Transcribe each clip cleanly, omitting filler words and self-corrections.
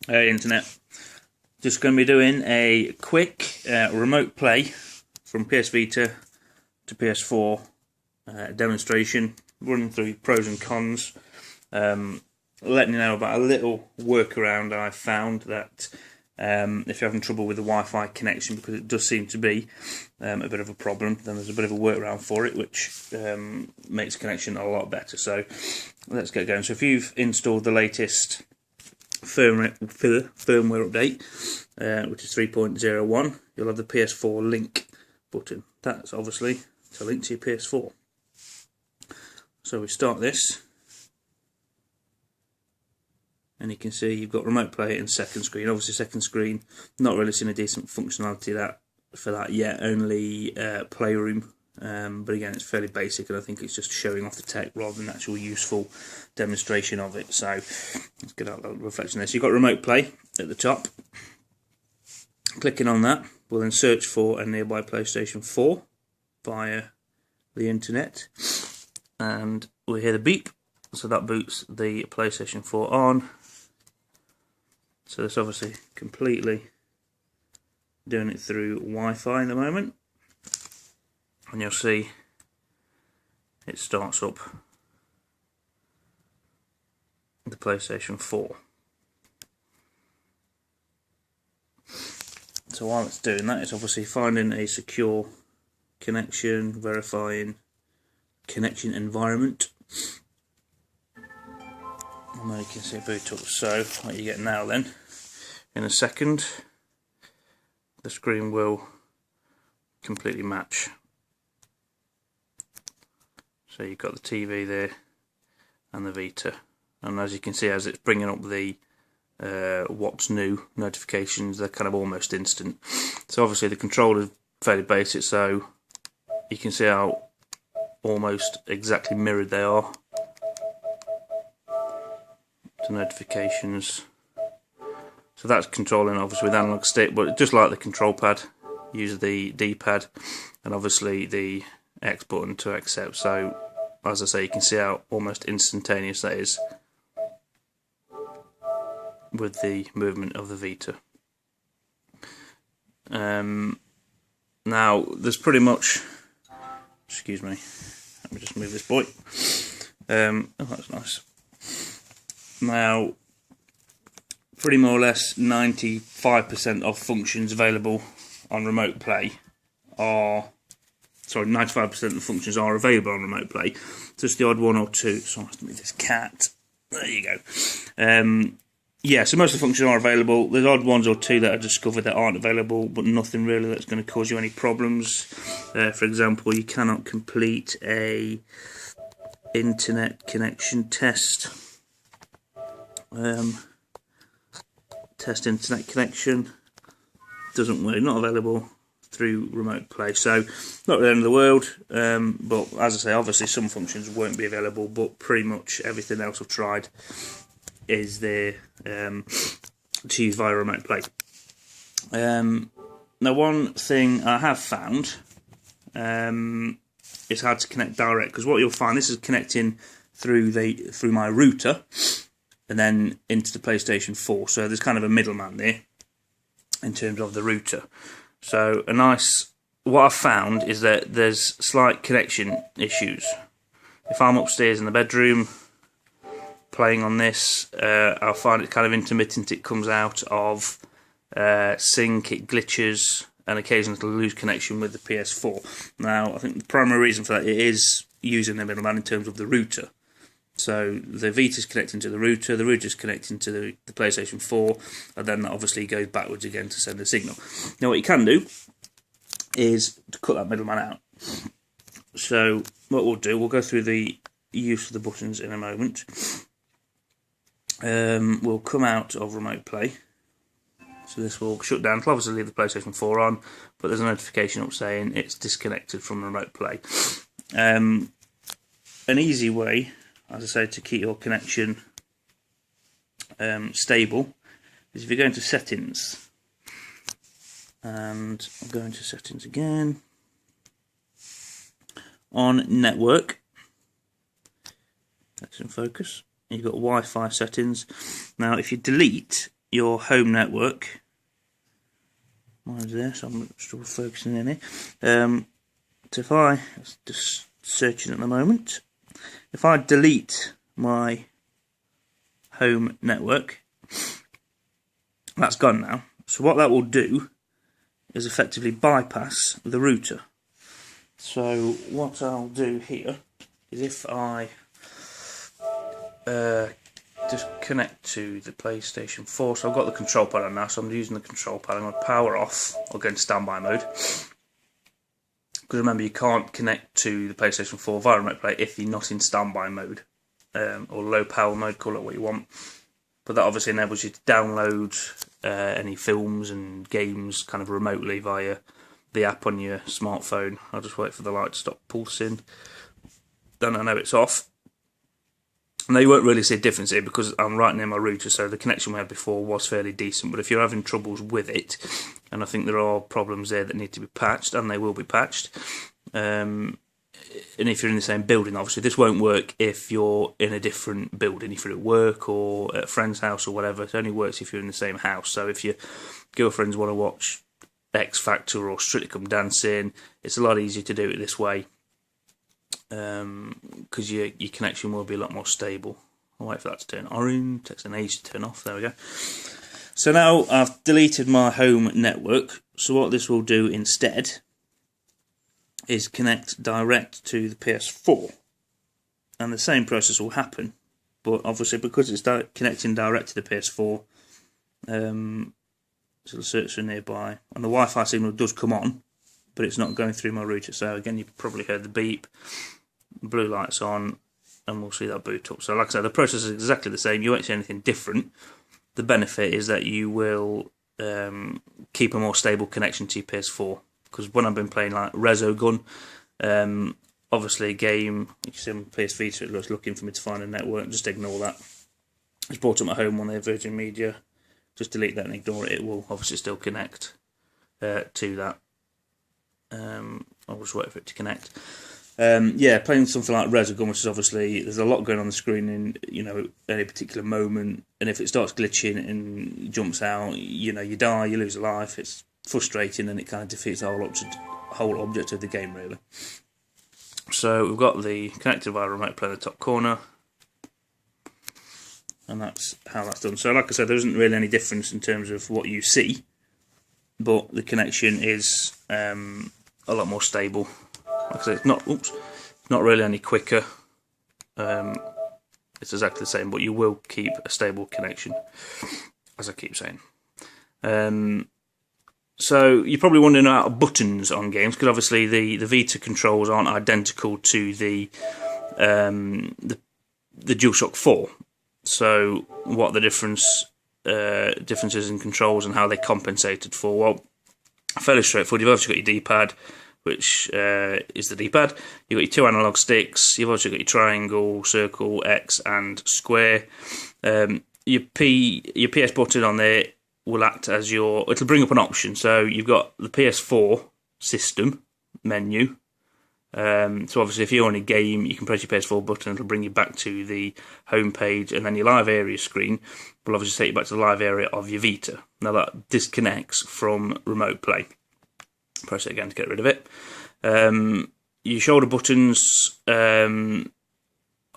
internet. Just going to be doing a quick remote play from PS Vita to PS4 demonstration, running through pros and cons, letting you know about a little workaround I found that if you're having trouble with the Wi-Fi connection, because it does seem to be a bit of a problem, then there's a bit of a workaround for it, which makes connection a lot better. So let's get going. So if you've installed the latest firmware update, which is 3.01, you'll have the PS4 link button. That's obviously to link to your PS4. So we start this, and you can see you've got remote play and second screen. Obviously second screen, not really seeing a decent functionality for that yet, only playroom, but again it's fairly basic, and I think it's just showing off the tech rather than actual useful demonstration of it. So let's get out the reflection there. So you've got remote play at the top. Clicking on that will then search for a nearby PlayStation 4 via the internet, and we'll hear the beep, so that boots the PlayStation 4 on. So it's obviously completely doing it through Wi-Fi in the moment, and you'll see it starts up the PlayStation 4. So while it's doing that, it's obviously finding a secure connection, verifying connection environment, and then you can see boot up. So what you get now then, in a second, the screen will completely match. So you've got the TV there and the Vita, and as you can see, as it's bringing up the what's new notifications, they're kind of almost instant. So obviously the controller is fairly basic, so you can see how almost exactly mirrored they are to notifications. So that's controlling obviously with analog stick, but just like the control pad, use the D-pad and obviously the X button to accept. So as I say, you can see how almost instantaneous that is with the movement of the Vita. Now there's pretty much, excuse me, let me just move this boy. Oh, that's nice. Now pretty more or less 95% of functions available on remote play are, sorry, 95% of the functions are available on remote play. Just the odd one or two. So I have to move this cat. There you go. Yeah, so most of the functions are available. There's odd ones or two that are discovered that aren't available, but nothing really that's going to cause you any problems. For example, you cannot complete a internet connection test. Test internet connection doesn't work, not available through remote play. So not the end of the world, but as I say, obviously some functions won't be available, but pretty much everything else I've tried is there to use via remote play. Now one thing I have found is how to connect direct, because what you'll find, this is connecting through my router and then into the PlayStation 4, so there's kind of a middleman there in terms of the router. So what I've found is that there's slight connection issues. If I'm upstairs in the bedroom playing on this, I'll find it kind of intermittent. It comes out of sync, it glitches, and occasionally it'll lose connection with the PS4. Now, I think the primary reason for that is using the middleman in terms of the router. So the Vita's connecting to the router's connecting to the PlayStation 4, and then that obviously goes backwards again to send a signal. Now what you can do is to cut that middleman out. So what we'll do, we'll go through the use of the buttons in a moment. We'll come out of remote play. So this will shut down. It'll obviously leave the PlayStation 4 on, but there's a notification up saying it's disconnected from remote play. An easy way, as I say, to keep your connection stable is if you go into settings, and I'll go into settings again, on network, that's in focus, you've got Wi-Fi settings. Now if you delete your home network. Mine's there, so I'm still focusing in here. So if I just searching at the moment, if I delete my home network, that's gone now. So what that will do is effectively bypass the router. So what I'll do here is if I just connect to the PlayStation 4, so I've got the control pad on now, so I'm using the control pad. I'm going to power off or go into standby mode, because remember, you can't connect to the PlayStation 4 via remote play if you're not in standby mode, or low power mode, call it what you want. But that obviously enables you to download any films and games kind of remotely via the app on your smartphone. I'll just wait for the light to stop pulsing. Then I know it's off. Now you won't really see a difference here because I'm right near my router, so the connection we had before was fairly decent. But if you're having troubles with it, and I think there are problems there that need to be patched, and they will be patched, and if you're in the same building, obviously this won't work if you're in a different building, if you're at work or at a friend's house or whatever. It only works if you're in the same house. So if your girlfriends want to watch X Factor or Strictly Come Dancing, it's a lot easier to do it this way, because your connection will be a lot more stable. I'll wait for that to turn orange, takes an age to turn off, there we go. So now I've deleted my home network, so what this will do instead is connect direct to the PS4, and the same process will happen, but obviously because it's connecting direct to the PS4, so the search for nearby, and the Wi-Fi signal does come on, but it's not going through my router. So again, you've probably heard the beep, blue light's on, and we'll see that boot up. So like I said, the process is exactly the same. You won't see anything different. The benefit is that you will keep a more stable connection to your PS4. Because when I've been playing like Resogun, obviously a game, you see on PS Vita, it was looking for me to find a network. Just ignore that. It's brought up at home on their Virgin Media. Just delete that and ignore it. It will obviously still connect to that. I'll just wait for it to connect. Yeah, playing something like Resogun, which is obviously, there's a lot going on the screen in, any particular moment, and if it starts glitching and jumps out, you die, you lose a life. It's frustrating, and it kind of defeats the whole object of the game, really. So we've got the connected via remote play in the top corner, and that's how that's done. So like I said, there isn't really any difference in terms of what you see, but the connection is a lot more stable. Like I said, it's not really any quicker. It's exactly the same, but you will keep a stable connection, as I keep saying. So you're probably wondering about buttons on games, because obviously the Vita controls aren't identical to the DualShock 4. So what the differences in controls and how they compensated for? Well, fairly straightforward. You've obviously got your D-pad, which is the D-pad. You've got your two analog sticks. You've also got your triangle, circle, X, and square. Your PS button on there will act as it'll bring up an option. So you've got the PS4 system menu. So obviously if you're on a game, you can press your PS4 button, it'll bring you back to the home page, and then your live area screen will obviously take you back to the live area of your Vita. Now that disconnects from remote play. Press it again to get rid of it. Your shoulder buttons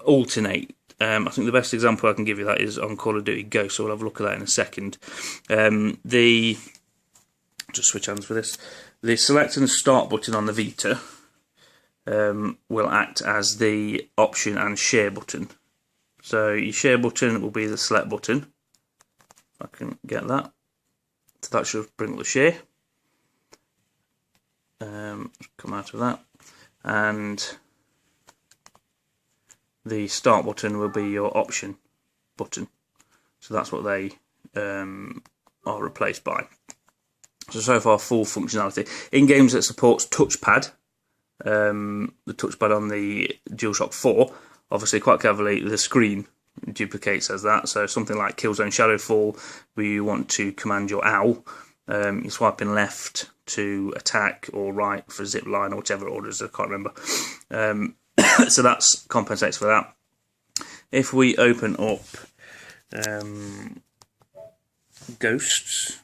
alternate. I think the best example I can give you that is on Call of Duty Ghost, so we'll have a look at that in a second. Just switch hands for this. The select and start button on the Vita will act as the option and share button. So your share button will be the select button. If I can get that. So that should bring up the share. Come out of that. And the start button will be your option button. So that's what they are replaced by. So far, full functionality. In games that supports touchpad, the touchpad on the DualShock 4, obviously quite cleverly the screen duplicates as that. So something like Killzone Shadowfall, where you want to command your owl, you're swiping left to attack or right for zip line or whichever orders, I can't remember. So that compensates for that. If we open up ghosts.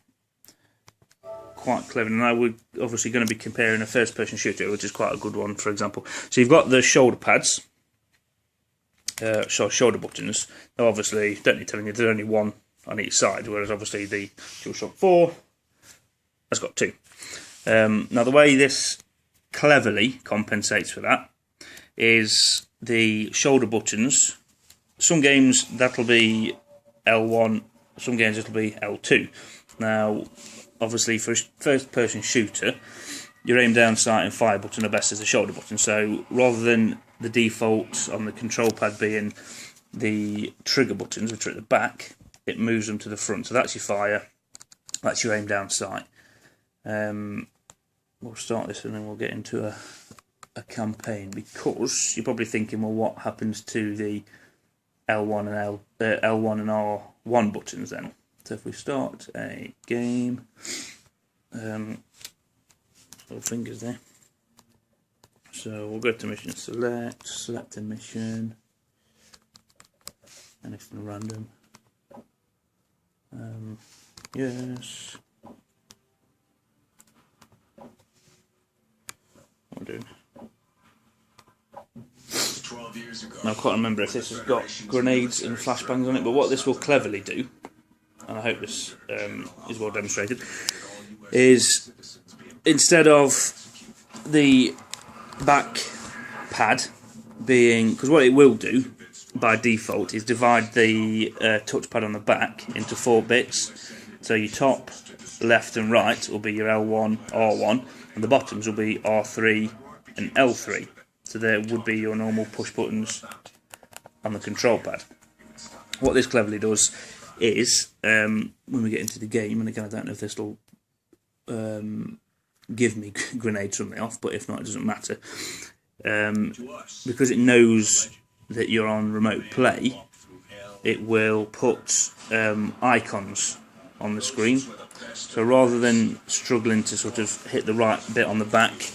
Quite clever, and we're obviously going to be comparing a first-person shooter, which is quite a good one, for example. So you've got the shoulder pads, shoulder buttons. Now, obviously, don't need telling you, there's only one on each side, whereas obviously the DualShock 4 has got two. Now, the way this cleverly compensates for that is the shoulder buttons. Some games that'll be L1, some games it'll be L2. Now, obviously, for a first-person shooter, your aim down sight and fire button are best as a shoulder button. So rather than the default on the control pad being the trigger buttons, which are at the back, it moves them to the front. So that's your fire, that's your aim down sight. We'll start this and then we'll get into a campaign, because you're probably thinking, well, what happens to the L1 and L1 and R1 buttons then? So if we start a game, little fingers there. So we'll go to mission select a mission, anything random. Yes. What we're doing. Now I can't remember if this has got grenades and flashbangs on it, but what this will cleverly do, and I hope this is well demonstrated, is instead of the back pad being, because what it will do by default is divide the touchpad on the back into 4 bits. So your top, left and right will be your L1, R1, and the bottoms will be R3 and L3. So there would be your normal push buttons on the control pad. What this cleverly does is, when we get into the game, and again I don't know if this will give me grenades from the off, but if not, it doesn't matter. Because it knows that you're on remote play, it will put icons on the screen. So rather than struggling to sort of hit the right bit on the back